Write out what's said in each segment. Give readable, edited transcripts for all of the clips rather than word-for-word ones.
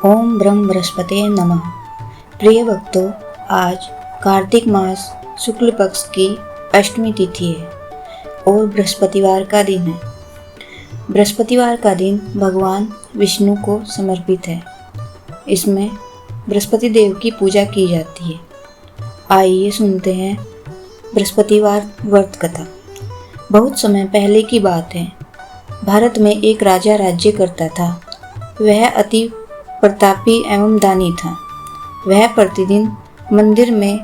ओम ब्रह्म बृहस्पते नमः। प्रिय भक्तों, आज कार्तिक मास शुक्ल पक्ष की अष्टमी तिथि है और बृहस्पतिवार का दिन है। बृहस्पतिवार का दिन भगवान विष्णु को समर्पित है। इसमें बृहस्पति देव की पूजा की जाती है। आइए सुनते हैं बृहस्पतिवार व्रत कथा। बहुत समय पहले की बात है। भारत में एक राजा राज्य करता था। वह अति प्रतापी एवं दानी था। वह प्रतिदिन मंदिर में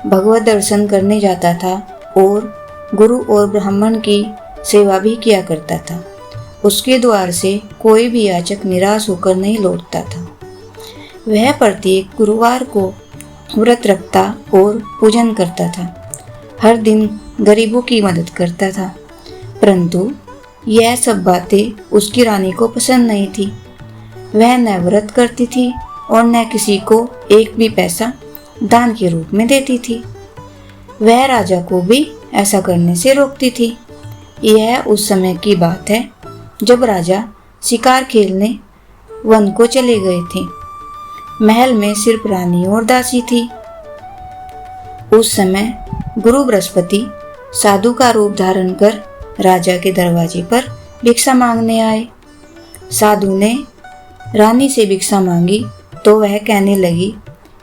भगवत दर्शन करने जाता था और गुरु और ब्राह्मण की सेवा भी किया करता था। उसके द्वार से कोई भी याचक निराश होकर नहीं लौटता था। वह प्रत्येक गुरुवार को व्रत रखता और पूजन करता था। हर दिन गरीबों की मदद करता था, परंतु यह सब बातें उसकी रानी को पसंद नहीं थी। वह न व्रत करती थी और न किसी को एक भी पैसा दान के रूप में देती थी। वह राजा को भी ऐसा करने से रोकती थी। यह उस समय की बात है जब राजा शिकार खेलने वन को चले गए थे। महल में सिर्फ रानी और दासी थी। उस समय गुरु बृहस्पति साधु का रूप धारण कर राजा के दरवाजे पर भिक्षा मांगने आए। साधु ने रानी से भिक्षा मांगी तो वह कहने लगी,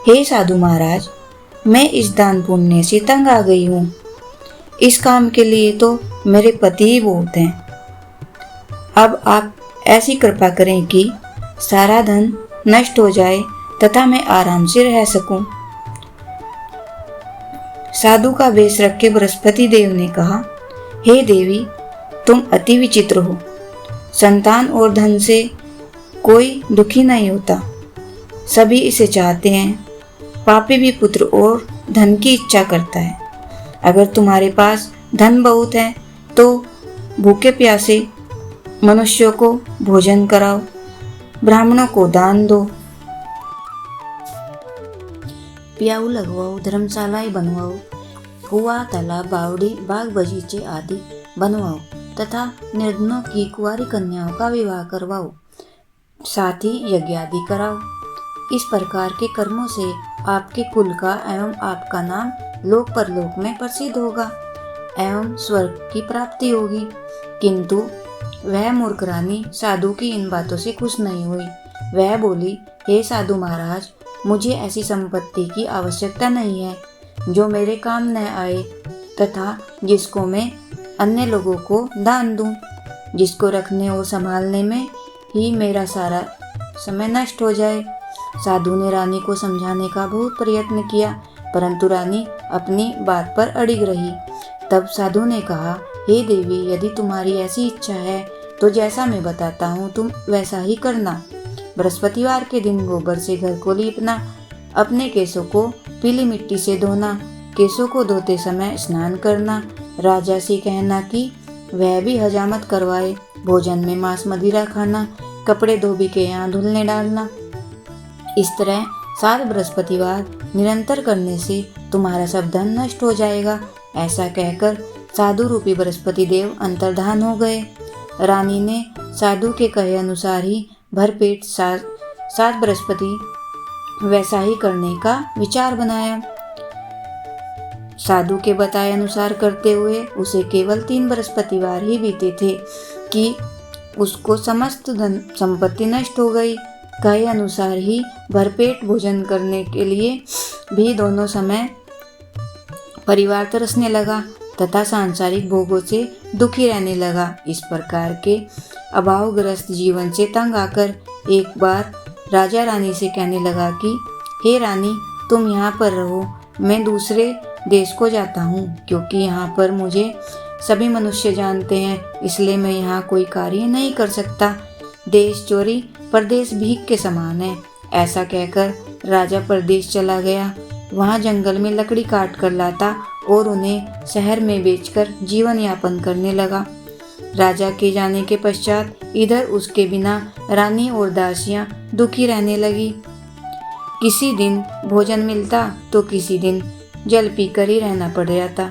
हे साधु महाराज, मैं इस दान पुण्य से तंग आ गई हूँ। इस काम के लिए तो मेरे पति ही बहुत हैं। अब आप ऐसी कृपा करें कि सारा धन नष्ट हो जाए तथा मैं आराम से रह सकूं। साधु का वेश रख के बृहस्पति देव ने कहा, हे देवी, तुम अति विचित्र हो। संतान और धन से कोई दुखी नहीं होता, सभी इसे चाहते हैं। पापी भी पुत्र और धन की इच्छा करता है। अगर तुम्हारे पास धन बहुत है तो भूखे प्यासे मनुष्यों को भोजन कराओ, ब्राह्मणों को दान दो, प्याऊ लगवाओ, धर्मशालाएं बनवाओ, कुआं, तालाब, बावड़ी, बाग बगीचे आदि बनवाओ तथा निर्धनों की कुंवारी कन्याओं का विवाह करवाओ, साथ ही यज्ञ आदि कराओ। इस प्रकार के कर्मों से आपके कुल का एवं आपका नाम लोक परलोक में प्रसिद्ध होगा एवं स्वर्ग की प्राप्ति होगी। किंतु वह मूर्ख रानी साधु की इन बातों से खुश नहीं हुई। वह बोली, हे साधु महाराज, मुझे ऐसी संपत्ति की आवश्यकता नहीं है जो मेरे काम न आए तथा जिसको मैं अन्य लोगों को दान दूं, जिसको रखने और संभालने में ही मेरा सारा समय नष्ट हो जाए। साधु ने रानी को समझाने का बहुत प्रयत्न किया, परंतु रानी अपनी बात पर अड़िग रही। तब साधु ने कहा, हे देवी, यदि तुम्हारी ऐसी इच्छा है तो जैसा मैं बताता हूँ तुम वैसा ही करना। बृहस्पतिवार के दिन गोबर से घर को लीपना, अपने केसों को पीली मिट्टी से धोना, केसों को धोते समय स्नान करना, राजा से कहना कि वह भी हजामत करवाए, भोजन में मांस मदिरा खाना, कपड़े धोबी के यहाँ धुलने डालना। इस तरह 7 बृहस्पतिवार निरंतर करने से तुम्हारा सब धन नष्ट हो जाएगा। ऐसा कहकर साधु रूपी बृहस्पति देव अंतर्धान हो गए। रानी ने साधु के कहे अनुसार ही भरपेट 7 बृहस्पति वैसा ही करने का विचार बनाया। साधु के बताए अनुसार करते हुए उसे केवल 3 बृहस्पतिवार ही बीते थे कि उसको समस्त धन संपत्ति नष्ट हो गई। कहे अनुसार ही भरपेट भोजन करने के लिए भी दोनों समय परिवार तरसने लगा तथा सांसारिक भोगों से दुखी रहने लगा। इस प्रकार के अभावग्रस्त जीवन से तंग आकर एक बार राजा रानी से कहने लगा कि हे रानी, तुम यहाँ पर रहो, मैं दूसरे देश को जाता हूँ, क्योंकि यहाँ पर मुझे सभी मनुष्य जानते हैं, इसलिए मैं यहाँ कोई कार्य नहीं कर सकता। देश चोरी परदेश भीख के समान है। ऐसा कहकर राजा परदेश चला गया। वहाँ जंगल में लकड़ी काट कर लाता और उन्हें शहर में बेचकर जीवन यापन करने लगा। राजा के जाने के पश्चात इधर उसके बिना रानी और दासियां दुखी रहने लगी। किसी दिन भोजन मिलता तो किसी दिन जल पीकर ही रहना पड़ जाता।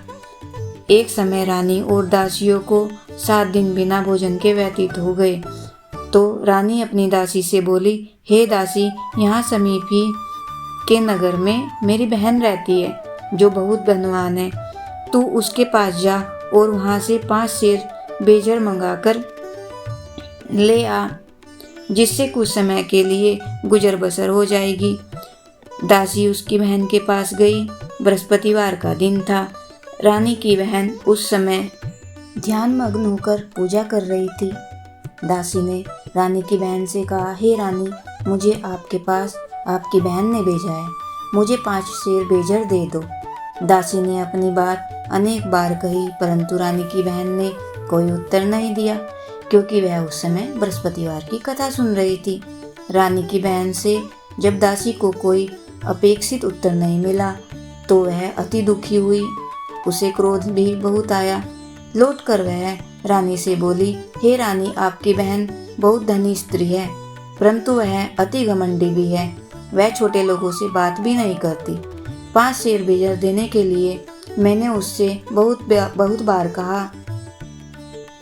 एक समय रानी और दासियों को 7 दिन बिना भोजन के व्यतीत हो गए तो रानी अपनी दासी से बोली, हे दासी, यहाँ समीप ही के नगर में मेरी बहन रहती है जो बहुत धनवान है। तू उसके पास जा और वहाँ से 5 सेर बेजर मंगाकर ले आ, जिससे कुछ समय के लिए गुजर बसर हो जाएगी। दासी उसकी बहन के पास गई। बृहस्पतिवार का दिन था। रानी की बहन उस समय ध्यान मग्न होकर पूजा कर रही थी। दासी ने रानी की बहन से कहा, हे रानी, मुझे आपके पास आपकी बहन ने भेजा है, मुझे 5 सेर बेजर दे दो। दासी ने अपनी बात अनेक बार कही, परंतु रानी की बहन ने कोई उत्तर नहीं दिया, क्योंकि वह उस समय बृहस्पतिवार की कथा सुन रही थी। रानी की बहन से जब दासी को कोई अपेक्षित उत्तर नहीं मिला तो वह अति दुखी हुई। उसे क्रोध भी बहुत आया। लौटकर वह रानी से बोली, हे रानी, आपकी बहन बहुत धनी स्त्री है, परंतु वह अति घमंडी भी है। वह छोटे लोगों से बात भी नहीं करती। 5 सेर बेजर देने के लिए मैंने उससे बहुत बार कहा,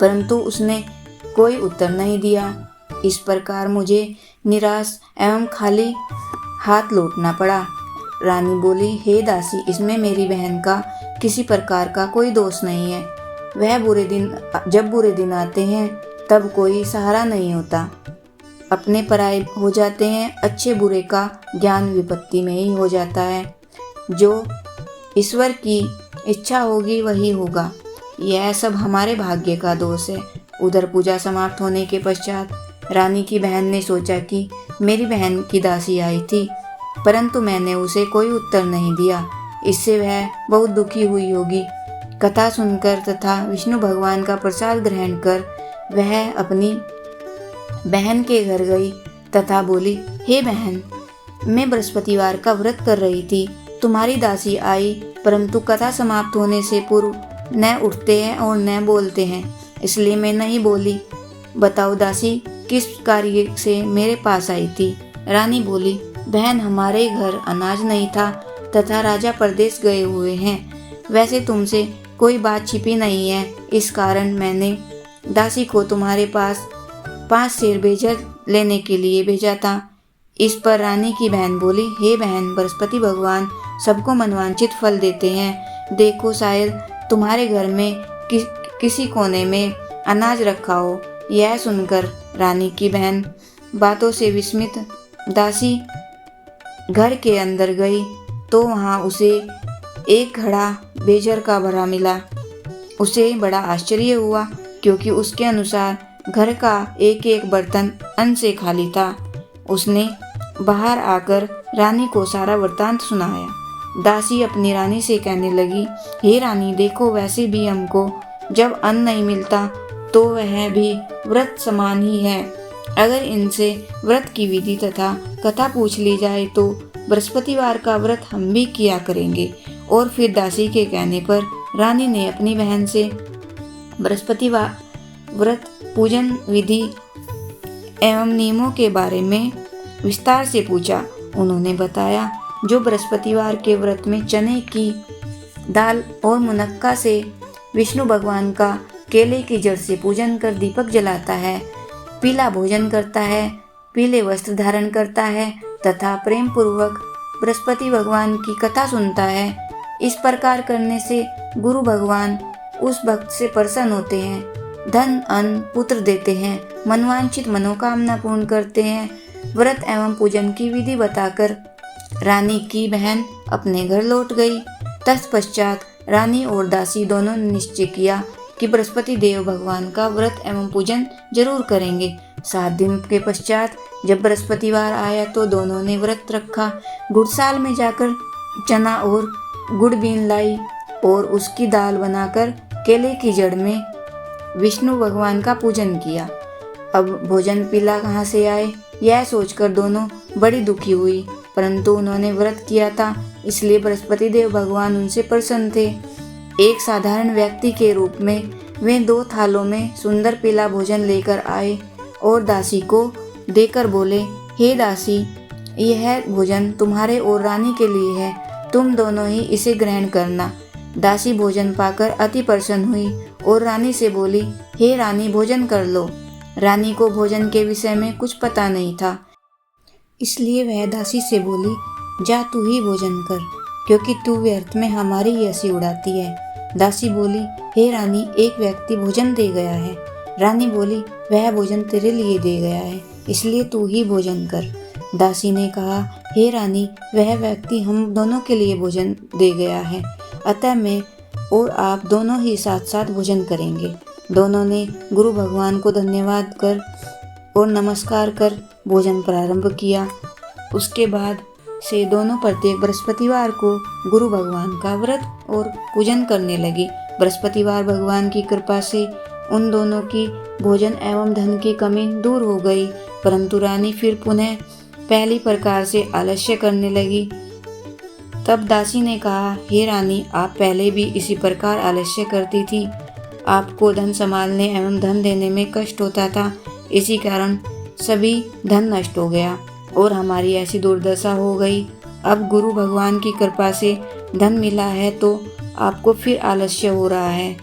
परंतु उसने कोई उत्तर नहीं दिया। इस प्रकार मुझे निराश एवं खाली हाथ लौटना पड़ा। रानी बोली, हे दासी, इसमें मेरी बहन का किसी प्रकार का कोई दोष नहीं है। वह जब बुरे दिन आते हैं तब कोई सहारा नहीं होता, अपने पराये हो जाते हैं। अच्छे बुरे का ज्ञान विपत्ति में ही हो जाता है। जो ईश्वर की इच्छा होगी वही होगा। यह सब हमारे भाग्य का दोष है। उधर पूजा समाप्त होने के पश्चात रानी की बहन ने सोचा कि मेरी बहन की दासी आई थी, परंतु मैंने उसे कोई उत्तर नहीं दिया, इससे वह बहुत दुखी हुई होगी। कथा सुनकर तथा विष्णु भगवान का प्रसाद ग्रहण कर वह अपनी बहन के घर गई तथा बोली, हे बहन, मैं बृहस्पतिवार का व्रत कर रही थी, तुम्हारी दासी आई, परंतु कथा समाप्त होने से पूर्व न उठते हैं और न बोलते हैं, इसलिए मैं नहीं बोली। बताओ दासी, किस कार्य से मेरे पास आई थी? रानी बोली, बहन, हमारे घर अनाज नहीं था तथा राजा परदेश गए हुए हैं। वैसे तुमसे कोई बात छिपी नहीं है, इस कारण मैंने दासी को तुम्हारे पास 5 सेर बेजर लेने के लिए भेजा था। इस पर रानी की बहन बोली, हे बहन, बृहस्पति भगवान सबको मनवांछित फल देते हैं। देखो, शायद तुम्हारे घर में किसी कोने में अनाज रखा हो। यह सुनकर रानी की बहन बातों से विस्मित दासी घर के अंदर गई तो वहाँ उसे एक घड़ा बेजर का भरा मिला। उसे बड़ा आश्चर्य हुआ, क्योंकि उसके अनुसार घर का एक एक बर्तन अन्न से खाली था। उसने बाहर आकर रानी को सारा वृत्तांत सुनाया। दासी अपनी रानी से कहने लगी, हे रानी, देखो, वैसे भी हमको जब अन्न नहीं मिलता तो वह भी व्रत समान ही है। अगर इनसे व्रत की विधि तथा कथा पूछ ली जाए तो बृहस्पतिवार का व्रत हम भी किया करेंगे। और फिर दासी के कहने पर रानी ने अपनी बहन से बृहस्पतिवार व्रत पूजन विधि एवं नियमों के बारे में विस्तार से पूछा। उन्होंने बताया, जो बृहस्पतिवार के व्रत में चने की दाल और मुनक्का से विष्णु भगवान का केले की जड़ से पूजन कर दीपक जलाता है, पीला भोजन करता है, पीले वस्त्र धारण करता है तथा प्रेम पूर्वक बृहस्पति भगवान की कथा सुनता है, इस प्रकार करने से गुरु भगवान उस भक्त से प्रसन्न होते हैं, धन अन्न पुत्र देते हैं, मनवांछित मनोकामना पूर्ण करते हैं। व्रत एवं पूजन की विधि बताकर रानी की बहन अपने घर लौट गई। तत्पश्चात रानी और दासी दोनों ने निश्चय किया कि बृहस्पति देव भगवान का व्रत एवं पूजन जरूर करेंगे। 7 दिन के पश्चात जब बृहस्पतिवार आया तो दोनों ने व्रत रखा। गुड़साल में जाकर चना और गुड़ बीन लाई और उसकी दाल बनाकर केले की जड़ में विष्णु भगवान का पूजन किया। अब भोजन पीला कहाँ से आए, यह सोचकर दोनों बड़ी दुखी हुई, परंतु उन्होंने व्रत किया था, इसलिए बृहस्पति देव भगवान उनसे प्रसन्न थे। एक साधारण व्यक्ति के रूप में वे 2 थालों में सुंदर पीला भोजन लेकर आए और दासी को देकर बोले, हे दासी, यह भोजन तुम्हारे और रानी के लिए है, तुम दोनों ही इसे ग्रहण करना। दासी भोजन पाकर अति प्रसन्न हुई और रानी से बोली, हे रानी, भोजन कर लो। रानी को भोजन के विषय में कुछ पता नहीं था, इसलिए वह दासी से बोली, जा तू ही भोजन कर, क्योंकि तू व्यर्थ में हमारी ही हंसी उड़ाती है। दासी बोली, हे रानी, एक व्यक्ति भोजन दे गया है। रानी बोली, वह भोजन तेरे लिए दे गया है, इसलिए तू ही भोजन कर। दासी ने कहा, हे रानी, वह व्यक्ति हम दोनों के लिए भोजन दे गया है, अतः मैं और आप दोनों ही साथ साथ भोजन करेंगे। दोनों ने गुरु भगवान को धन्यवाद कर और नमस्कार कर भोजन प्रारंभ किया। उसके बाद से दोनों प्रत्येक बृहस्पतिवार को गुरु भगवान का व्रत और पूजन करने लगे। बृहस्पतिवार भगवान की कृपा से उन दोनों की भोजन एवं धन की कमी दूर हो गई, परंतु रानी फिर पुनः पहली प्रकार से आलस्य करने लगी। तब दासी ने कहा, हे रानी, आप पहले भी इसी प्रकार आलस्य करती थी। आपको धन संभालने एवं धन देने में कष्ट होता था, इसी कारण सभी धन नष्ट हो गया और हमारी ऐसी दुर्दशा हो गई। अब गुरु भगवान की कृपा से धन मिला है तो आपको फिर आलस्य हो रहा है।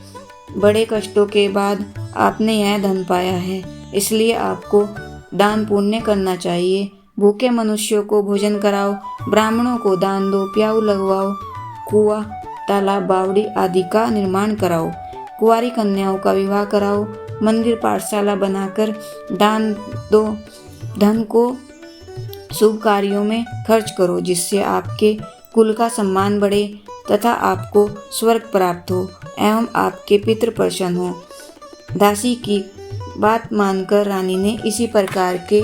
बड़े कष्टों के बाद आपने यह धन पाया है, इसलिए आपको दान पुण्य करना चाहिए। भूखे मनुष्यों को भोजन कराओ, ब्राह्मणों को दान दो, प्याऊ लगवाओ, कुआं, तालाब, बावड़ी आदि का निर्माण कराओ, कुंवारी कन्याओं का विवाह कराओ, मंदिर पाठशाला बनाकर दान दो, धन को शुभ कार्यों में खर्च करो, जिससे आपके कुल का सम्मान बढ़े तथा आपको स्वर्ग प्राप्त हो एवं आपके पितृ प्रसन्न हो। दासी की बात मानकर रानी ने इसी प्रकार के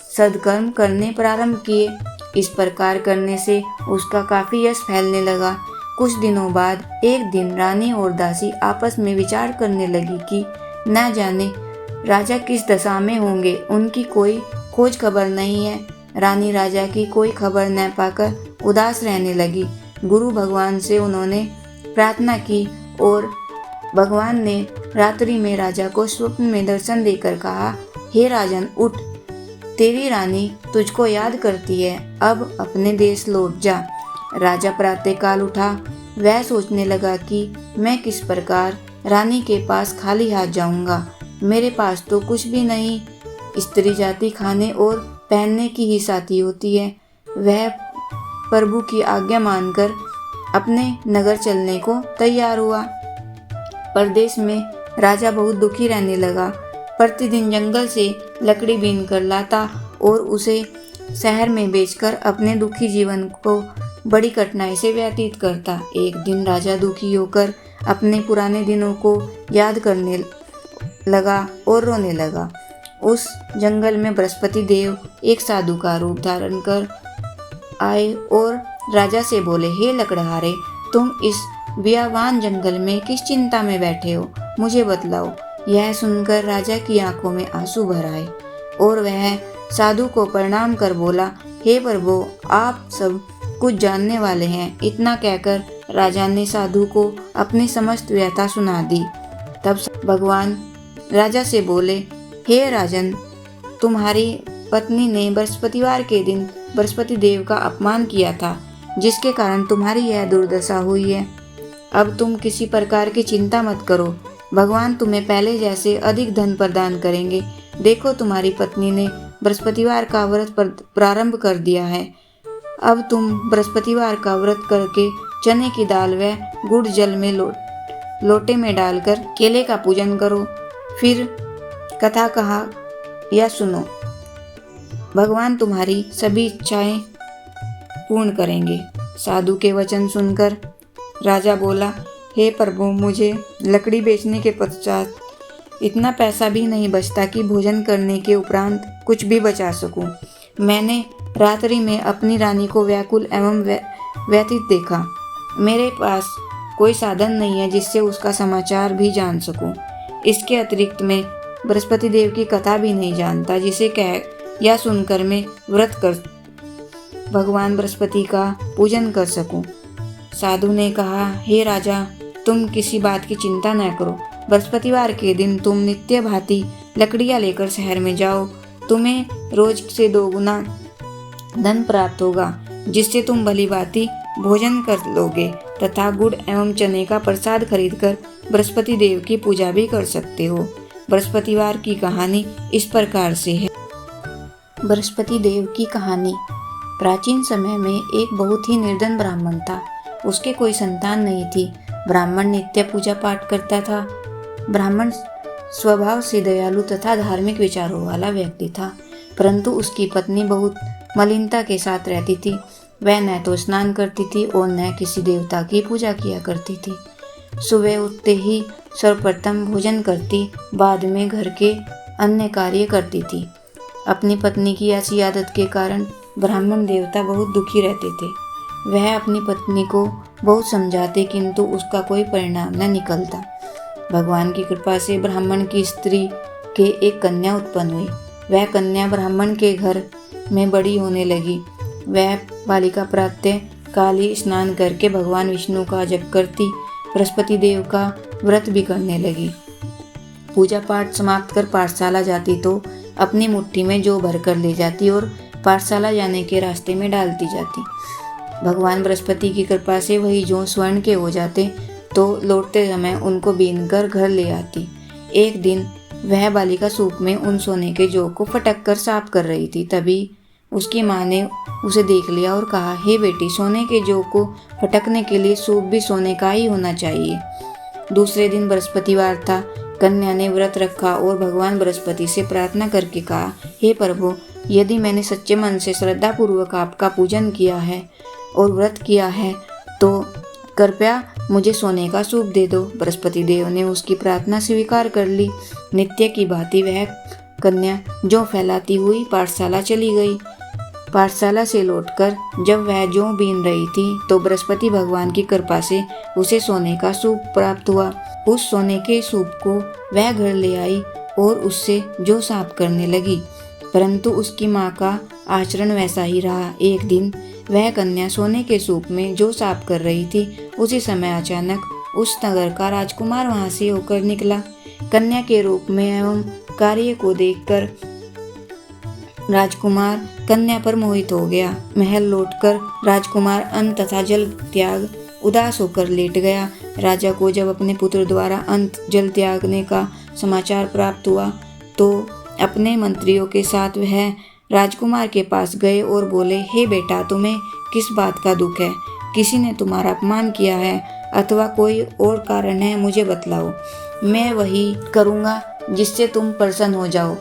सद्कर्म करने प्रारंभ किए। इस प्रकार करने से उसका काफी यश फैलने लगा। कुछ दिनों बाद एक दिन रानी और दासी आपस में विचार करने लगी कि न जाने राजा किस दशा में होंगे, उनकी कोई खोज खबर नहीं है। रानी राजा की कोई खबर न पाकर उदास रहने लगी। गुरु भगवान से उन्होंने प्रार्थना की और भगवान ने रात्रि में राजा को स्वप्न में दर्शन देकर कहा, हे राजन, उठ, तेरी रानी तुझको याद करती है, अब अपने देश लौट जा। राजा प्रातःकाल उठा। वह सोचने लगा कि मैं किस प्रकार रानी के पास खाली हाथ जाऊंगा। मेरे पास तो कुछ भी नहीं। स्त्री जाति खाने और पहनने की ही साथी होती है। वह प्रभु की आज्ञा मानकर अपने नगर चलने को तैयार हुआ। परदेश में राजा बहुत दुखी रहने लगा। प्रतिदिन जंगल से लकड़ी बीन कर लाता और उसे शहर में बेचकर अपने दुखी जीवन को बड़ी कठिनाई से व्यतीत करता। एक दिन राजा दुखी होकर अपने पुराने दिनों को याद करने लगा और रोने लगा। उस जंगल में बृहस्पति देव एक साधु का रूप धारण कर आए और राजा से बोले, हे लकड़हारे, तुम इस बियावान जंगल में किस चिंता में बैठे हो, मुझे बतलाओ। यह सुनकर राजा की आंखों में आंसू भर आए और वह साधु को प्रणाम कर बोला, हे प्रभु, आप सब कुछ जानने वाले हैं। इतना कहकर राजा ने साधु को अपनी समस्त व्यथा सुना दी। तब भगवान राजा से बोले, हे राजन, तुम्हारी पत्नी ने बृहस्पतिवार के दिन बृहस्पति देव का अपमान किया था, जिसके कारण तुम्हारी यह दुर्दशा हुई है। अब तुम किसी प्रकार की चिंता मत करो, भगवान तुम्हें पहले जैसे अधिक धन प्रदान करेंगे। देखो, तुम्हारी पत्नी ने बृहस्पतिवार का व्रत प्रारंभ कर दिया है। अब तुम बृहस्पतिवार का व्रत करके चने की दाल व गुड़ जल में लोटे में डालकर केले का पूजन करो। फिर कथा कहा या सुनो, भगवान तुम्हारी सभी इच्छाएं पूर्ण करेंगे। साधु के वचन सुनकर राजा बोला, हे प्रभु, मुझे लकड़ी बेचने के पश्चात इतना पैसा भी नहीं बचता कि भोजन करने के उपरांत कुछ भी बचा सकूं। मैंने रात्रि में अपनी रानी को व्याकुल एवं व्यथित देखा। मेरे पास कोई साधन नहीं है जिससे उसका समाचार भी जान सकूं। इसके अतिरिक्त मैं बृहस्पति देव की कथा भी नहीं जानता, जिसे कह या सुनकर मैं व्रत कर भगवान बृहस्पति का पूजन कर सकूं। साधु ने कहा, हे राजा, तुम किसी बात की चिंता न करो। बृहस्पतिवार के दिन तुम नित्य भांति लकड़ियां लेकर शहर में जाओ। तुम्हें रोज से 2 गुना धन प्राप्त होगा, जिससे तुम भली भांति भोजन कर लोगे तथा गुड़ एवं चने का प्रसाद खरीदकर बृहस्पति देव की पूजा भी कर सकते हो। बृहस्पतिवार की कहानी इस प्रकार से है। बृहस्पति देव की कहानी। प्राचीन समय में एक बहुत ही निर्धन ब्राह्मण था। उसके कोई संतान नहीं थी। ब्राह्मण नित्य पूजा पाठ करता था। ब्राह्मण स्वभाव से दयालु तथा धार्मिक विचारों वाला व्यक्ति था, परंतु उसकी पत्नी बहुत मलिनता के साथ रहती थी। वह न तो स्नान करती थी और न किसी देवता की पूजा किया करती थी। सुबह उठते ही सर्वप्रथम भोजन करती, बाद में घर के अन्य कार्य करती थी। अपनी पत्नी की ऐसी आदत के कारण ब्राह्मण देवता बहुत दुखी रहते थे। वह अपनी पत्नी को बहुत समझाते, किंतु उसका कोई परिणाम न निकलता। भगवान की कृपा से ब्राह्मण की स्त्री के एक कन्या उत्पन्न हुई। वह कन्या ब्राह्मण के घर में बड़ी होने लगी। वह बालिका प्रातः काल ही स्नान करके भगवान विष्णु का जप करती, बृहस्पति देव का व्रत भी करने लगी। पूजा पाठ समाप्त कर पाठशाला जाती तो अपनी मुट्ठी में जौ भर कर ले जाती और पाठशाला जाने के रास्ते में डालती जाती। भगवान बृहस्पति की कृपा से वही जौ स्वर्ण के हो जाते तो लौटते समय उनको बीन कर घर ले आती। एक दिन वह बालिका सूप में उन सोने के जौ को फटक कर साफ कर रही थी। तभी उसकी माँ ने उसे देख लिया और कहा, हे बेटी, सोने के जौ को फटकने के लिए सूप भी सोने का ही होना चाहिए। दूसरे दिन बृहस्पतिवार था। कन्या ने व्रत रखा और भगवान बृहस्पति से प्रार्थना करके कहा, हे प्रभु, यदि मैंने सच्चे मन से श्रद्धापूर्वक आपका पूजन किया है और व्रत किया है तो कृपया मुझे सोने का सूप दे दो। बृहस्पति देव ने उसकी प्रार्थना स्वीकार कर ली। नित्य की भांति वह कन्या जौ फैलाती हुई पाठशाला चली गई। पाठशाला से लौटकर जब वह जौ बीन रही थी तो बृहस्पति भगवान की कृपा से उसे सोने का सूप प्राप्त हुआ। उस सोने के सूप को वह घर ले आई और उससे जौ साफ करने लगी, परंतु उसकी माँ का आचरण वैसा ही रहा। एक दिन वह कन्या सोने के सूप में जौ साफ कर रही थी। उसी समय अचानक उस नगर का राजकुमार वहां से होकर निकला। कन्या के रूप में एवं कार्य को देखकर राजकुमार कन्या पर मोहित हो गया। महल लौटकर राजकुमार अन्न तथा जल त्याग उदास होकर लेट गया। राजा को जब अपने पुत्र द्वारा अन्न जल त्यागने का समाचार प्राप्त हुआ तो अपने मंत्रियों के साथ वह राजकुमार के पास गए और बोले, हे बेटा, तुम्हें किस बात का दुख है? किसी ने तुम्हारा अपमान किया है अथवा कोई और कारण है? मुझे बतलाओ, मैं वही करूँगा जिससे तुम प्रसन्न हो जाओ।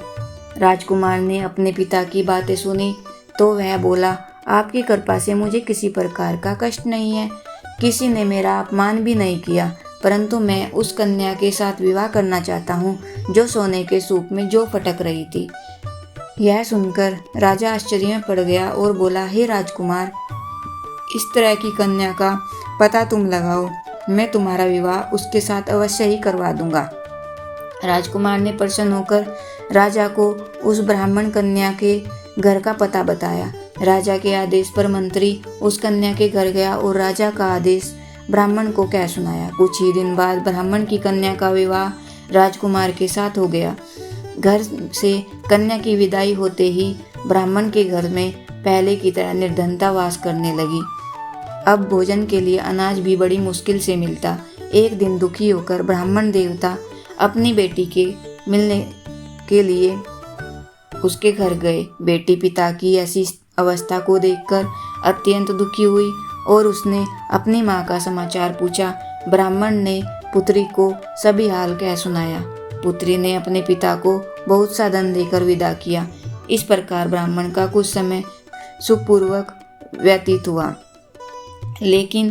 राजकुमार ने अपने पिता की बातें सुनी तो वह बोला, आपकी कृपा से मुझे किसी प्रकार का कष्ट नहीं है। किसी ने मेरा अपमान भी नहीं किया, परंतु मैं उस कन्या के साथ विवाह करना चाहता हूँ जो सोने के सूप में जौ फटक रही थी। यह सुनकर राजा आश्चर्य में पड़ गया और बोला, हे राजकुमार, इस तरह की कन्या का पता तुम लगाओ, मैं तुम्हारा विवाह उसके साथ अवश्य ही करवा दूंगा। राजकुमार ने प्रसन्न होकर राजा को उस ब्राह्मण कन्या के घर का पता बताया। राजा के आदेश पर मंत्री उस कन्या के घर गया और राजा का आदेश ब्राह्मण को कह सुनाया। कुछ ही दिन बाद ब्राह्मण की कन्या का विवाह राजकुमार के साथ हो गया। घर से कन्या की विदाई होते ही ब्राह्मण के घर में पहले की तरह निर्धनता वास करने लगी। अब भोजन के लिए अनाज भी बड़ी मुश्किल से मिलता। एक दिन दुखी होकर ब्राह्मण देवता अपनी बेटी के मिलने के लिए उसके घर गए। बेटी पिता की ऐसी अवस्था को देखकर अत्यंत दुखी हुई और उसने अपनी माँ का समाचार पूछा। ब्राह्मण ने पुत्री को सभी हाल कह सुनाया। पुत्री ने अपने पिता को बहुत सा धन देकर विदा किया। इस प्रकार ब्राह्मण का कुछ समय सुखपूर्वक व्यतीत हुआ, लेकिन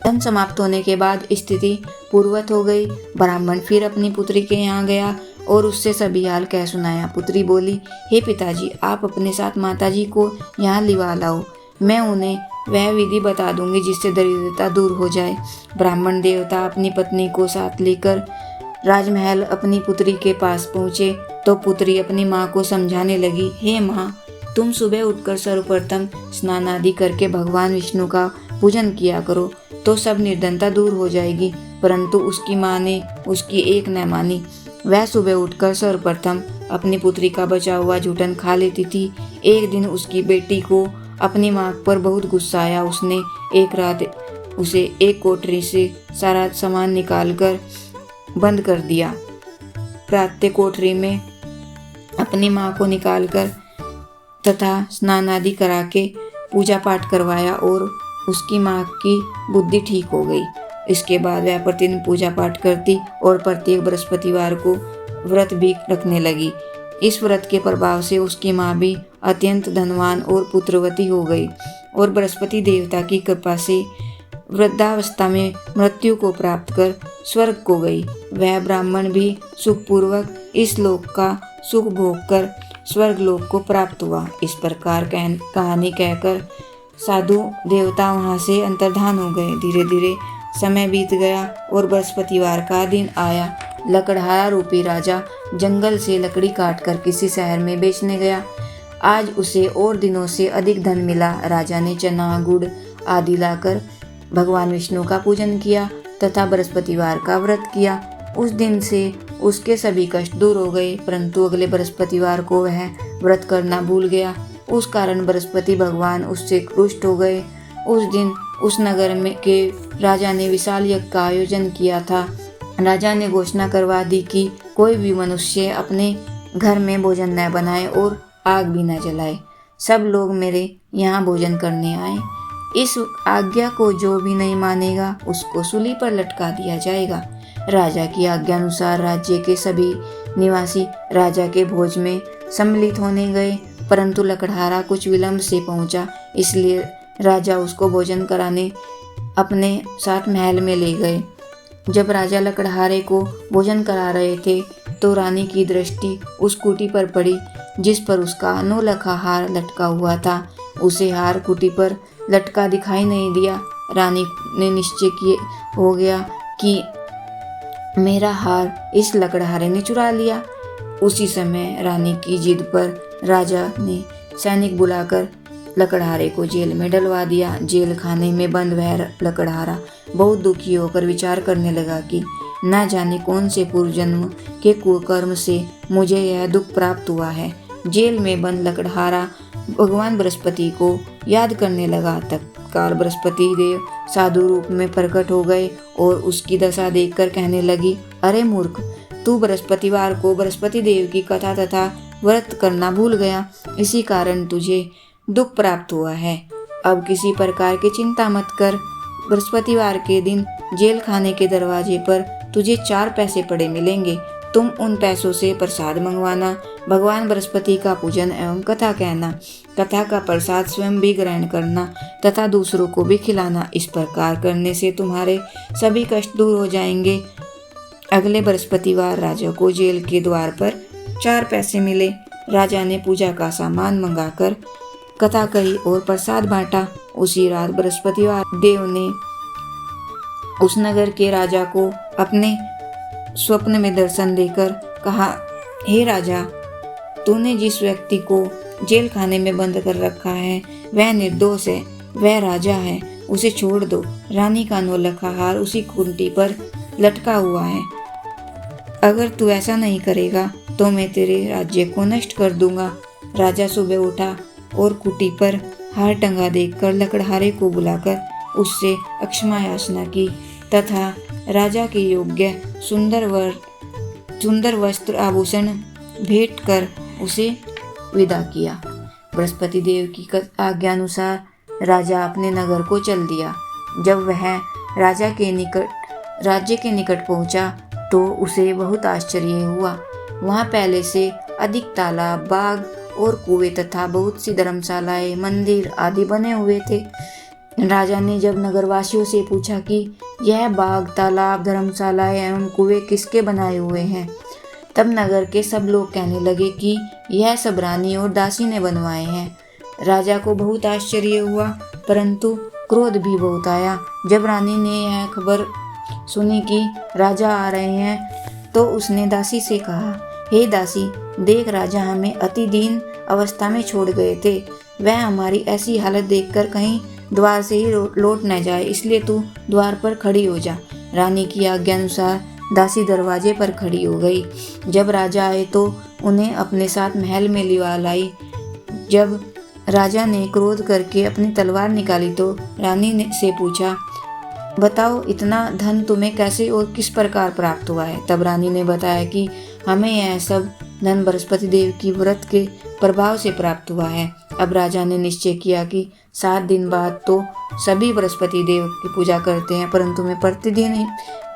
धन समाप्त होने के बाद स्थिति पूर्ववत हो गई। ब्राह्मण फिर अपनी पुत्री के यहाँ गया और उससे सभी हाल कह सुनाया। पुत्री बोली, हे पिताजी, आप अपने साथ माताजी को यहाँ लिवा लाओ, मैं उन्हें वह विधि बता दूंगी जिससे दरिद्रता दूर हो जाए। ब्राह्मण देवता अपनी पत्नी को साथ लेकर राजमहल अपनी पुत्री के पास पहुँचे तो पुत्री अपनी माँ को समझाने लगी, हे माँ, तुम सुबह उठकर सर्वप्रथम स्नान आदि करके भगवान विष्णु का पूजन किया करो तो सब निर्धनता दूर हो जाएगी। परंतु उसकी माँ ने उसकी एक न मानी। वह सुबह उठकर सर्वप्रथम अपनी पुत्री का बचा हुआ जूठन खा लेती थी। एक दिन उसकी बेटी को अपनी माँ पर बहुत गुस्सा आया। उसने एक रात उसे एक कोठरी से सारा सामान निकालकर बंद कर दिया। प्रातः कोठरी में अपनी माँ को निकालकर तथा स्नान आदि करा के पूजा पाठ करवाया और उसकी माँ की बुद्धि ठीक हो गई। इसके बाद वह प्रतिदिन पूजा पाठ करती और प्रत्येक बृहस्पतिवार को व्रत भी रखने लगी। इस व्रत के प्रभाव से उसकी माँ भी अत्यंत धनवान और पुत्रवती हो गई और बृहस्पति देवता की कृपा से वृद्धावस्था में मृत्यु को प्राप्त कर स्वर्ग को गई। वह ब्राह्मण भी सुखपूर्वक इस लोक का सुख भोग कर स्वर्ग लोक को प्राप्त हुआ। इस प्रकार कहानी कहकर साधु देवता वहाँ से अंतर्धान हो गए। धीरे धीरे समय बीत गया और बृहस्पतिवार का दिन आया। लकड़हारा रूपी राजा जंगल से लकड़ी काटकर किसी शहर में बेचने गया। आज उसे और दिनों से अधिक धन मिला। राजा ने चना गुड़ आदि लाकर भगवान विष्णु का पूजन किया तथा बृहस्पतिवार का व्रत किया। उस दिन से उसके सभी कष्ट दूर हो गए, परंतु अगले बृहस्पतिवार को वह व्रत करना भूल गया। उस कारण बृहस्पति भगवान उससे रुष्ट हो गए। उस दिन उस नगर में के राजा ने विशाल यज्ञ का आयोजन किया था। राजा ने घोषणा करवा दी कि कोई भी मनुष्य अपने घर में भोजन न बनाए और आग भी न जलाए। सब लोग मेरे यहाँ भोजन करने आए। इस आज्ञा को जो भी नहीं मानेगा उसको सूली पर लटका दिया जाएगा। राजा की आज्ञा अनुसार राज्य के सभी निवासी राजा के भोज में सम्मिलित होने गए, परंतु लकड़हारा कुछ विलंब से पहुंचा, इसलिए राजा उसको भोजन कराने अपने साथ महल में ले गए। जब राजा लकड़हारे को भोजन करा रहे थे तो रानी की दृष्टि उस कुटी पर पड़ी जिस पर उसका अनोलखा हार लटका हुआ था। उसे हार कुटी पर लटका दिखाई नहीं दिया। रानी ने निश्चय किए हो गया कि मेरा हार इस लकड़हारे ने चुरा लिया। उसी समय रानी की जिद पर राजा ने सैनिक बुलाकर लकड़हारे को जेल में डलवा दिया। जेल खाने में बंद वह लकड़हारा बहुत दुखी होकर विचार करने लगा कि न जाने कौन से पूर्व जन्म के कुकर्म से मुझे यह दुख प्राप्त हुआ है। जेल में बंद लकड़हारा भगवान बृहस्पति को याद करने लगा। तत्काल बृहस्पति देव साधु रूप में प्रकट हो गए और उसकी दशा देखकर कहने लगी, अरे मूर्ख, तू बृहस्पतिवार को बृहस्पति देव की कथा तथा व्रत करना भूल गया, इसी कारण तुझे दुख प्राप्त हुआ है। अब किसी प्रकार की चिंता मत कर। बृहस्पतिवार के दिन जेल खाने के दरवाजे पर तुझे 4 पैसे पड़े मिलेंगे। तुम उन पैसों से प्रसाद मंगवाना, भगवान बृहस्पति का पूजन एवं कथा कहना। कथा का प्रसाद स्वयं भी ग्रहण करना तथा दूसरों को भी खिलाना। इस प्रकार करने से तुम्हारे सभी कष्ट दूर हो जाएंगे। अगले बृहस्पतिवार राजा को जेल के द्वार पर 4 पैसे मिले। राजा ने पूजा का सामान मंगाकर कथा कही और प्रसाद बांटा। उसी रात बृहस्पतिवार देव ने उस नगर के राजा को अपने स्वप्न में दर्शन देकर कहा, हे राजा, तूने जिस व्यक्ति को जेल खाने में बंद कर रखा है वह निर्दोष है, वह राजा है, उसे छोड़ दो। रानी का अनोलखा हार उसी खूंटी पर लटका हुआ है। अगर तू ऐसा नहीं करेगा तो मैं तेरे राज्य को नष्ट कर दूंगा। राजा सुबह उठा और कुटी पर हार टंगा देखकर लकड़हारे को बुलाकर उससे अक्षमा याचना की तथा राजा के योग्य सुंदर वस्त्र आभूषण भेंट कर उसे विदा किया। बृहस्पति देव की आज्ञा अनुसार राजा अपने नगर को चल दिया। जब वह राज्य के निकट पहुंचा तो उसे बहुत आश्चर्य हुआ। वहां पहले से अधिक तालाब, बाग और कुएं तथा बहुत सी धर्मशालाएं, मंदिर आदि बने हुए थे। राजा ने जब नगरवासियों से पूछा कि यह बाग, तालाब, धर्मशालाएं एवं कुएं किसके बनाए हुए हैं, तब नगर के सब लोग कहने लगे कि यह सब रानी और दासी ने बनवाए हैं। राजा को बहुत आश्चर्य हुआ, परंतु क्रोध भी बहुत आया। जब रानी ने यह खबर सुनी कि राजा आ रहे हैं तो उसने दासी से कहा, हे दासी, देख, राजा हमें अति दीन अवस्था में छोड़ गए थे। वह हमारी ऐसी हालत देखकर कहीं द्वार से ही लौट न जाए, इसलिए तू द्वार पर खड़ी हो जा। रानी की आज्ञा अनुसार दासी दरवाजे पर खड़ी हो गई। जब राजा आए तो उन्हें अपने साथ महल में लिवा लाई। जब राजा ने क्रोध करके अपनी तलवार निकाली तो रानी ने से पूछा, बताओ इतना धन तुम्हें कैसे और किस प्रकार प्राप्त हुआ है। तब रानी ने बताया कि हमें यह सब धन बृहस्पति देव की व्रत के प्रभाव से प्राप्त हुआ है। अब राजा ने निश्चय किया कि 7 दिन बाद तो सभी बृहस्पति देव की पूजा करते हैं, परंतु मैं प्रतिदिन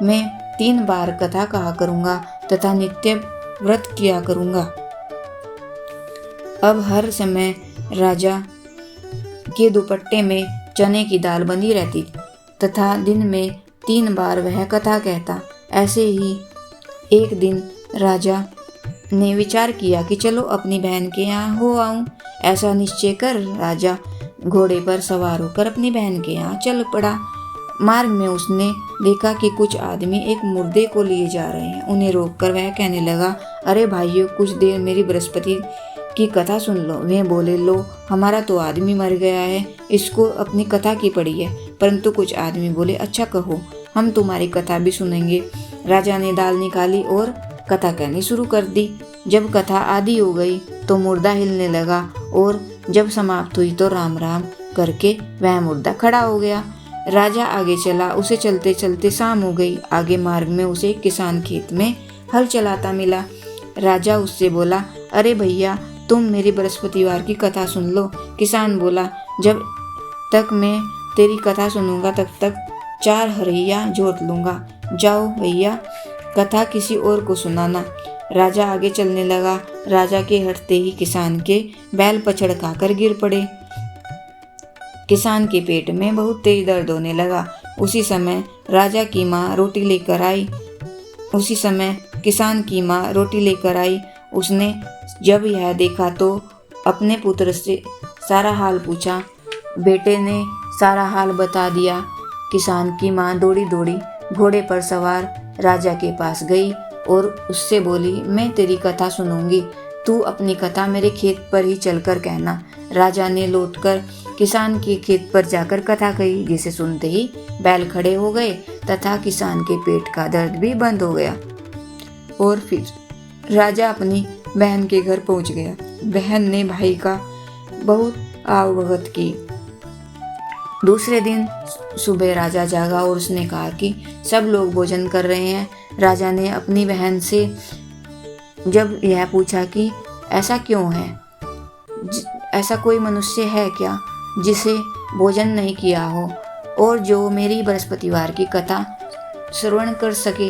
मैं 3 बार कथा कहा करूँगा तथा नित्य व्रत किया करूँगा। अब हर समय राजा के दुपट्टे में चने की दाल बंधी रहती तथा दिन में 3 बार वह कथा कहता। ऐसे ही एक दिन राजा ने विचार किया कि चलो अपनी बहन के यहाँ हो आऊं। ऐसा निश्चय कर राजा घोड़े पर सवार होकर अपनी बहन के यहाँ चल पड़ा। मार्ग में उसने देखा कि कुछ आदमी एक मुर्दे को लिए जा रहे हैं। उन्हें रोककर वह कहने लगा, अरे भाइयों, कुछ देर मेरी बृहस्पति की कथा सुन लो। वे बोले, लो हमारा तो आदमी मर गया है, इसको अपनी कथा की पड़ी है। परंतु कुछ आदमी बोले, अच्छा कहो, हम तुम्हारी कथा भी सुनेंगे। राजा ने दाल निकाली और कथा कहनी शुरू कर दी। जब कथा आधी हो गई तो मुर्दा हिलने लगा और जब समाप्त हुई तो राम राम करके वह मुर्दा खड़ा हो गया। राजा आगे चला, उसे चलते चलते शाम हो गई। आगे मार्ग में उसे एक किसान खेत में हल चलाता मिला। राजा उससे बोला, अरे भैया, तुम मेरी बृहस्पतिवार की कथा सुन लो। किसान बोला, जब तक मैं तेरी कथा सुनूंगा तब तक 4 हरैया जोत लूंगा। जाओ भैया, कथा किसी और को सुनाना। राजा आगे चलने लगा। राजा के हटते ही किसान के बैल पछड़ खाकर गिर पड़े। किसान के पेट में बहुत तेज दर्द होने लगा। उसी समय राजा की माँ रोटी लेकर आई। किसान की माँ रोटी लेकर आई। उसने जब यह देखा तो अपने पुत्र से सारा हाल पूछा। बेटे ने सारा हाल बता दिया। किसान की माँ दौड़ी दौड़ी घोड़े पर सवार राजा के पास गई और उससे बोली, मैं तेरी कथा सुनूंगी, तू अपनी कथा मेरे खेत पर ही चलकर कहना। राजा ने लौटकर किसान के खेत पर जाकर कथा कही, जिसे सुनते ही बैल खड़े हो गए तथा किसान के पेट का दर्द भी बंद हो गया। और फिर राजा अपनी बहन के घर पहुंच गया। बहन ने भाई का बहुत आवभगत की। दूसरे दिन सुबह राजा जागा और उसने कहा कि सब लोग भोजन कर रहे हैं। राजा ने अपनी बहन से जब यह पूछा कि ऐसा क्यों है, ऐसा कोई मनुष्य है क्या जिसे भोजन नहीं किया हो और जो मेरी बृहस्पतिवार की कथा श्रवण कर सके।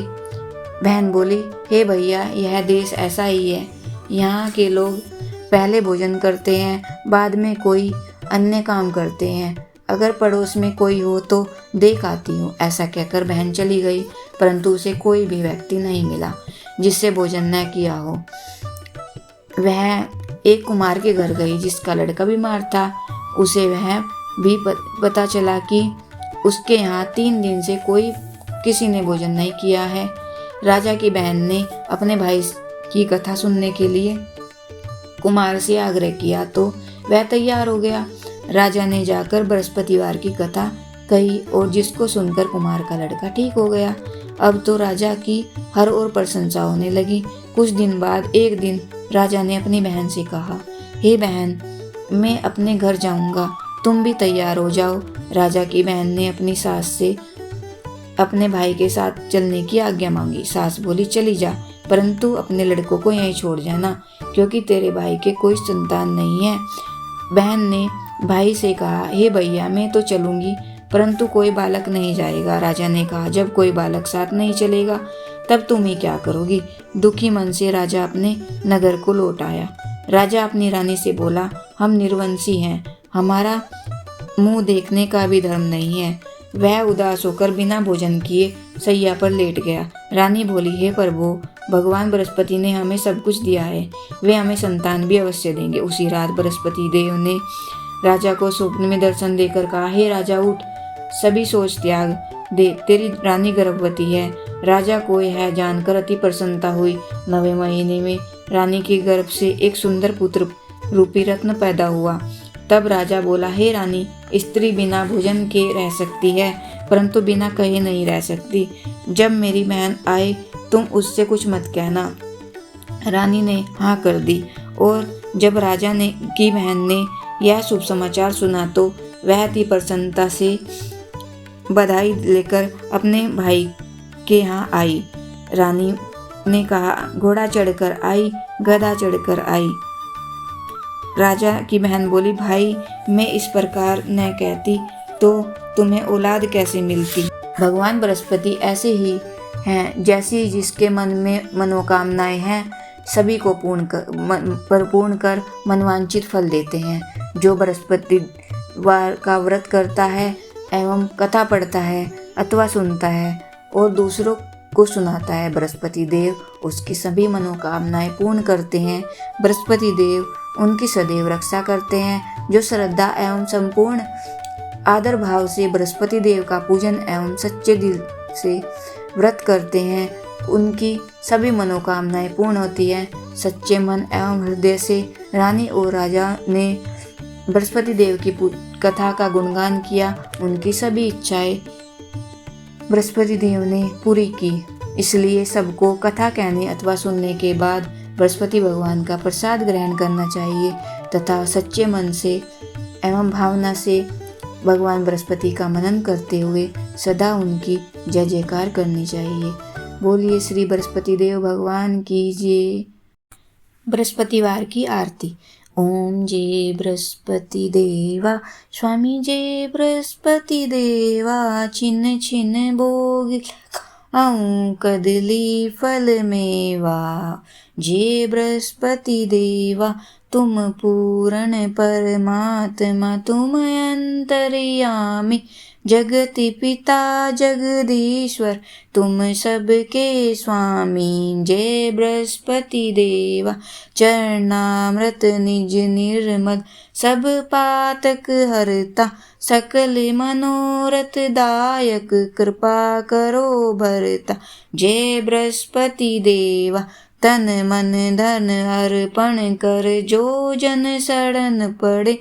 बहन बोली, हे भैया, यह देश ऐसा ही है। यहाँ के लोग पहले भोजन करते हैं, बाद में कोई अन्य काम करते हैं। अगर पड़ोस में कोई हो तो देख आती हूँ। ऐसा कहकर बहन चली गई, परंतु उसे कोई भी व्यक्ति नहीं मिला जिससे भोजन न किया हो। वह एक कुम्हार के घर गई जिसका लड़का बीमार था। उसे वह भी पता चला कि उसके यहाँ 3 दिन से किसी ने भोजन नहीं किया है। राजा की बहन ने अपने भाई की कथा सुनने के लिए कुम्हार से आग्रह किया तो वह तैयार हो गया। राजा ने जाकर बृहस्पतिवार की कथा कही और जिसको सुनकर कुम्हार का लड़का ठीक हो गया। अब तो राजा की हर ओर प्रशंसा होने लगी। कुछ दिन बाद एक दिन राजा ने अपनी बहन से कहा, हे बहन, मैं अपने घर जाऊंगा, तुम भी तैयार हो जाओ। राजा की बहन ने अपनी सास से अपने भाई के साथ चलने की आज्ञा मांगी। सास बोली, चली जा, परंतु अपने लड़कों को यहीं छोड़ जाना, क्योंकि तेरे भाई के कोई संतान नहीं है। बहन ने भाई से कहा, हे भैया, मैं तो चलूंगी, परंतु कोई बालक नहीं जाएगा। राजा ने कहा, जब कोई बालक साथ नहीं चलेगा तब तुम ही क्या करोगी। दुखी मन से राजा अपने नगर को लौट आया। राजा अपनी रानी से बोला, हम निर्वंशी हैं, हमारा मुंह देखने का भी धर्म नहीं है। वह उदास होकर बिना भोजन किए सैया पर लेट गया। रानी बोली, हे प्रभु, भगवान बृहस्पति ने हमें सब कुछ दिया है, वे हमें संतान भी अवश्य देंगे। उसी रात बृहस्पति देव ने राजा को स्वप्न में दर्शन देकर कहा, हे राजा, उठ, सभी सोच त्याग दे, तेरी रानी गर्भवती है। राजा को यह जानकर अति प्रसन्नता हुई। 9वें महीने में रानी के गर्भ से एक सुंदर पुत्र रूपी रत्न पैदा हुआ। तब राजा बोला, हे रानी, स्त्री बिना भोजन के रह सकती है, परंतु बिना कहे नहीं रह सकती। जब मेरी बहन आए तुम उससे कुछ मत कहना। रानी ने हाँ कर दी और जब राजा की बहन ने यह शुभ समाचार सुना तो वह अति प्रसन्नता से बधाई लेकर अपने भाई के यहाँ आई। रानी ने कहा, घोड़ा चढ़कर आई, गधा चढ़कर आई। राजा की बहन बोली, भाई मैं इस प्रकार न कहती तो तुम्हें औलाद कैसे मिलती। भगवान बृहस्पति ऐसे ही हैं, जैसी जिसके मन में मनोकामनाएं हैं सभी को पूर्ण कर मनवांचित फल देते हैं। जो बृहस्पतिवार का व्रत करता है एवं कथा पढ़ता है अथवा सुनता है और दूसरों को सुनाता है, बृहस्पति देव उसकी सभी मनोकामनाएं पूर्ण करते हैं। बृहस्पति देव उनकी सदैव रक्षा करते हैं। जो श्रद्धा एवं संपूर्ण आदर भाव से बृहस्पति देव का पूजन एवं सच्चे दिल से व्रत करते हैं उनकी सभी मनोकामनाएं पूर्ण होती हैं। सच्चे मन एवं हृदय से रानी और राजा ने बृहस्पति देव की कथा का गुणगान किया। उनकी सभी इच्छाएं बृहस्पति देव ने पूरी की। इसलिए सबको कथा कहने अथवा सुनने के बाद बृहस्पति भगवान का प्रसाद ग्रहण करना चाहिए तथा सच्चे मन से एवं भावना से भगवान बृहस्पति का मनन करते हुए सदा उनकी जय जयकार करनी चाहिए। बोलिए श्री बृहस्पति देव भगवान की जय। बृहस्पतिवार की आरती। ओम जय बृहस्पति देवा स्वामी जय बृहस्पति देवा, छिन छिन भोग लगाऊं कदली फल मेवा। जय बृहस्पति देवा तुम पूर्ण परमात्मा, तुम अंतर्यामी जगति पिता जगदीश्वर, तुम सबके स्वामी। जय बृहस्पति देवा चरणामृत निज निर्मल, सब पातक हरता सकल मनोरथ दायक, कृपा करो भरता। जय बृहस्पति देवा तन मन धन अर्पण कर, जो जन शरण पड़े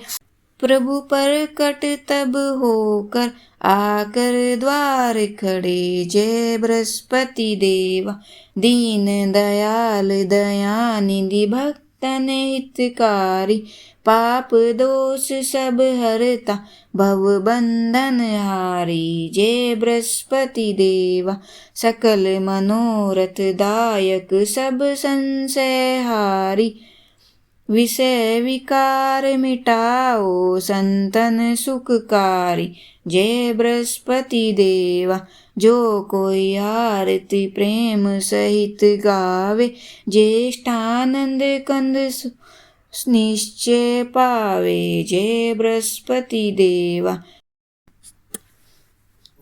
प्रभु प्रकट तब होकर, आकर द्वार खड़े। जय बृहस्पति देवा दीन दयाल दयानिधि, भक्तन हितकारी, पाप दोष सब हरता भव बंधन हारी। जय बृहस्पति देवा सकल मनोरथ दायक, सब संशय हारी, विषय विकार मिटाओ संतन सुखकारी। जय बृहस्पति देवा जो कोई आरती प्रेम सहित गावे, ज्येष्ठानंद कंद निश्चय पावे। जय बृहस्पति देवा।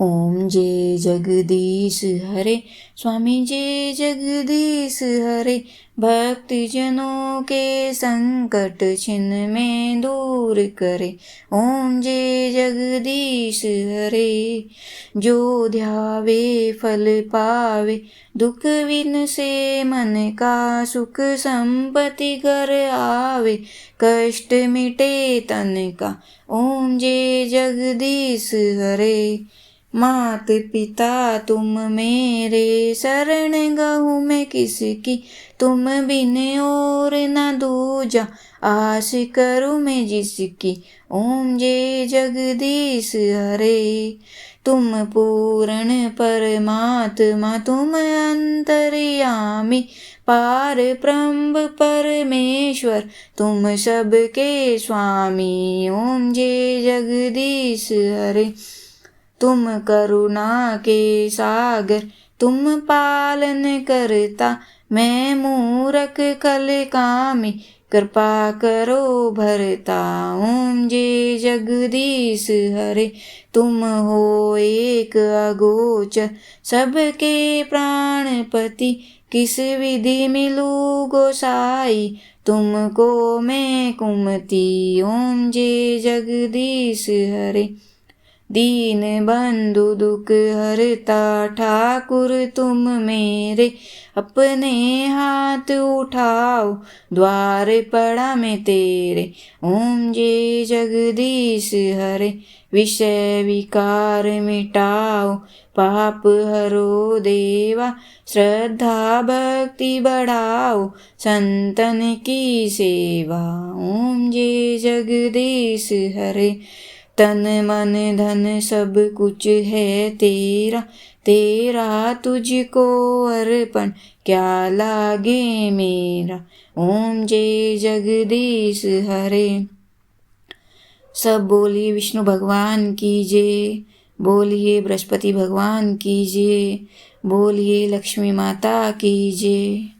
ओम जय जगदीश हरे स्वामी जय जगदीश हरे, भक्तजनों के संकट छिन में दूर करे। ओम जय जगदीश हरे, जो ध्यावे फल पावे, दुख विन से मन का सुख संपत्ति घर आवे, कष्ट मिटे तन का। ओम जय जगदीश हरे। मात पिता तुम मेरे, शरण गहूँ मैं किसकी, तुम बिन और न दूजा, आस करूँ मैं जिसकी। ओम जय जगदीश हरे। तुम पूर्ण परमात्मा, तुम अंतर्यामी, पार ब्रह्म परमेश्वर, तुम सबके स्वामी। ओम जय जगदीश हरे। तुम करुणा के सागर, तुम पालन करता, मैं मूरख कल कामी, कृपा करो भरता। ओम जय जगदीश हरे। तुम हो एक अगोचर, सबके प्राणपति, किस विधि मिलूं गोसाई, तुमको मैं कुमति। ओम जय जगदीश हरे। दीन बंधु दुख हरता ठाकुर तुम मेरे, अपने हाथ उठाओ द्वार पड़ा मैं तेरे। ओम जय जगदीश हरे। विषय विकार मिटाओ, पाप हरो देवा, श्रद्धा भक्ति बढ़ाओ, संतन की सेवा। ओम जय जगदीश हरे। तन मन धन सब कुछ है तेरा, तेरा तुझको अर्पण क्या लागे मेरा। ओम जय जगदीश हरे। सब बोलिए विष्णु भगवान की जय, बोलिए बृहस्पति भगवान की जय, बोलिए लक्ष्मी माता की जय।